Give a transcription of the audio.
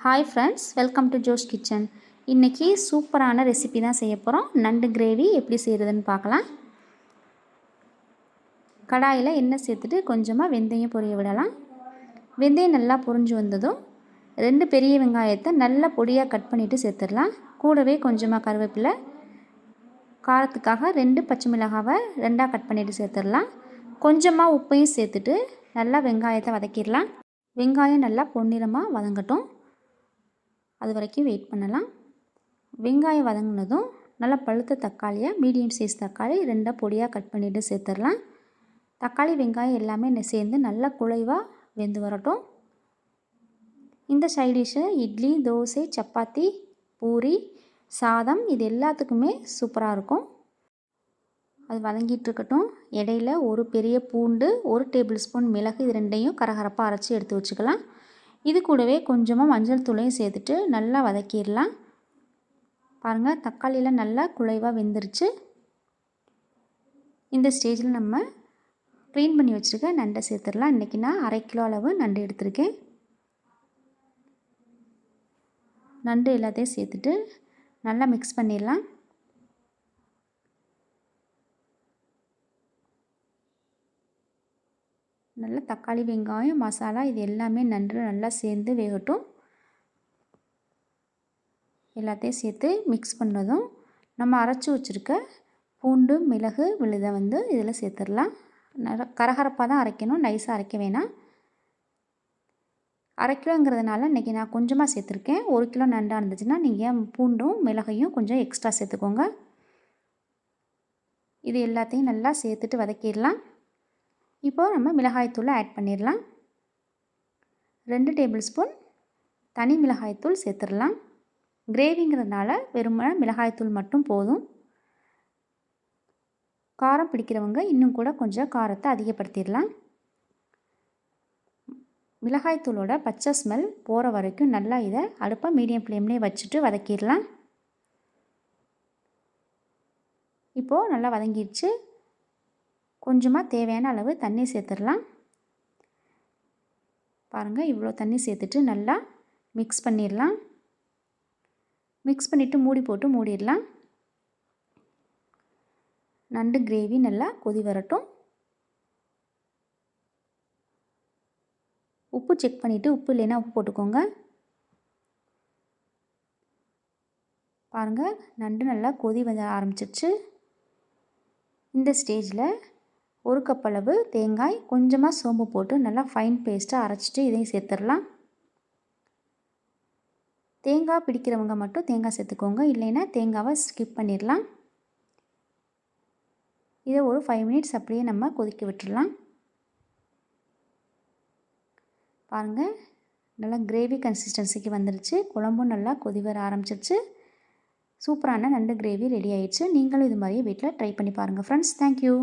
Hi friends, welcome to Josh kitchen. இன்றைக்கி சூப்பரான recipe தான் செய்ய போகிறோம். நண்டு கிரேவி எப்படி செய்கிறதுன்னு பார்க்கலாம். கடாயில் எண்ணெய் சேர்த்துட்டு கொஞ்சமாக வெந்தயம் பொரிய விடலாம். வெந்தயம் நல்லா பொரிஞ்சு வந்ததும் 2 பெரிய வெங்காயத்தை நல்லா பொடியாக கட் பண்ணிவிட்டு சேர்த்துடலாம். கூடவே கொஞ்சமாக கருவேப்பிலை, காரத்துக்காக 2 பச்சை மிளகாவை 2ஆக கட் பண்ணிவிட்டு சேர்த்துடலாம். கொஞ்சமாக உப்பையும் சேர்த்துட்டு நல்லா வெங்காயத்தை வதக்கிடலாம். வெங்காயம் நல்லா பொன்னிறமாக வதங்கட்டும், அது வரைக்கும் வெயிட் பண்ணலாம். வெங்காயம் வதங்கினதும் நல்லா பழுத்த தக்காளியாக மீடியம் சைஸ் தக்காளி 2ஆக பொடியாக கட் பண்ணிவிட்டு சேர்த்துடலாம். தக்காளி வெங்காயம் எல்லாமே சேர்ந்து நல்லா குழைவாக வெந்து வரட்டும். இந்த சைடிஷ்ஷு இட்லி, தோசை, சப்பாத்தி, பூரி, சாதம் இது எல்லாத்துக்குமே சூப்பராக இருக்கும். அது வதங்கிட்டு இருக்கட்டும். இடையில ஒரு பெரிய பூண்டு, 1 டேபிள் ஸ்பூன் மிளகு இது 2ஐயும் கரகரப்பாக அரைச்சி எடுத்து வச்சுக்கலாம். இது கூடவே கொஞ்சமாக மஞ்சள் தூளையும் சேர்த்துட்டு நல்லா வதக்கிடலாம். பாருங்கள், தக்காளியெலாம் நல்லா குழைவாக வெந்துருச்சு. இந்த ஸ்டேஜில் நம்ம க்ளீன் பண்ணி வச்சுருக்க நண்டை சேர்த்துடலாம். இன்றைக்கி நான் 1/2 கிலோ அளவு நண்டு எடுத்திருக்கேன். நண்டு எல்லாத்தையும் சேர்த்துட்டு நல்லா மிக்ஸ் பண்ணிடலாம். நல்லா தக்காளி, வெங்காயம், மசாலா இது எல்லாமே நண்டு நல்லா சேர்ந்து வேகட்டும். எல்லாத்தையும் சேர்த்து மிக்ஸ் பண்ணதும் நம்ம அரைச்சி வச்சுருக்க பூண்டு, மிளகு விழுதை இதில் சேர்த்துடலாம். கரகரப்பாக தான் அரைக்கணும், நைஸாக அரைக்க வேணாம். 1/2 கிலோங்கிறதுனால இன்றைக்கி நான் கொஞ்சமாக சேர்த்துருக்கேன். 1 கிலோ நண்டாக இருந்துச்சுன்னா நீங்கள் பூண்டும் மிளகையும் கொஞ்சம் எக்ஸ்ட்ரா சேர்த்துக்கோங்க. இது எல்லாத்தையும் நல்லா சேர்த்துட்டு வதக்கிடலாம். இப்போது நம்ம மிளகாய்த்தூளை ஆட் பண்ணிடலாம். 2 டேபிள் ஸ்பூன் தனி மிளகாய்த்தூள் சேர்த்துடலாம். கிரேவிங்கிறதுனால வெறுமனே மிளகாய்த்தூள் மட்டும் போதும். காரம் பிடிக்கிறவங்க இன்னும் கூட கொஞ்சம் காரத்தை அதிகப்படுத்திடலாம். மிளகாய்த்தூளோட பச்சை ஸ்மெல் போகிற வரைக்கும் நல்லா இதை அடுப்பை மீடியம் ஃப்ளேம்லேயே வச்சுட்டு வதக்கிடலாம். இப்போது நல்லா வதங்கிடுச்சு. கொஞ்சமாக தேவையான அளவு தண்ணி சேர்த்துடலாம். பாருங்கள், இவ்வளோ தண்ணி சேர்த்துட்டு நல்லா மிக்ஸ் பண்ணிடலாம். மிக்ஸ் பண்ணிவிட்டு மூடி போட்டு மூடிடலாம். நண்டு கிரேவி நல்லா கொதி வரட்டும். உப்பு செக் பண்ணிவிட்டு உப்பு இல்லைன்னா உப்பு போட்டுக்கோங்க. பாருங்கள், நண்டு நல்லா கொதி வர ஆரம்பிச்சிருச்சு. இந்த ஸ்டேஜில் 1 கப் அளவு தேங்காய், கொஞ்சமாக சோம்பு போட்டு நல்லா ஃபைன் பேஸ்ட்டாக அரைச்சிட்டு இதையும் சேர்த்துடலாம். தேங்காய் பிடிக்கிறவங்க மட்டும் தேங்காய் சேர்த்துக்கோங்க, இல்லைன்னா தேங்காவை ஸ்கிப் பண்ணிடலாம். இதை ஒரு 5 மினிட்ஸ் அப்படியே நம்ம கொதிக்க விட்டுடலாம். பாருங்கள், நல்லா கிரேவி கன்சிஸ்டன்சிக்கு வந்துடுச்சு. குழம்பும் நல்லா கொதி வர ஆரம்பிச்சிருச்சு. சூப்பரான நண்டு கிரேவி ரெடி ஆயிடுச்சு. நீங்களும் இது மாதிரியே வீட்டில் ட்ரை பண்ணி பாருங்கள் ஃப்ரெண்ட்ஸ். தேங்க்யூ.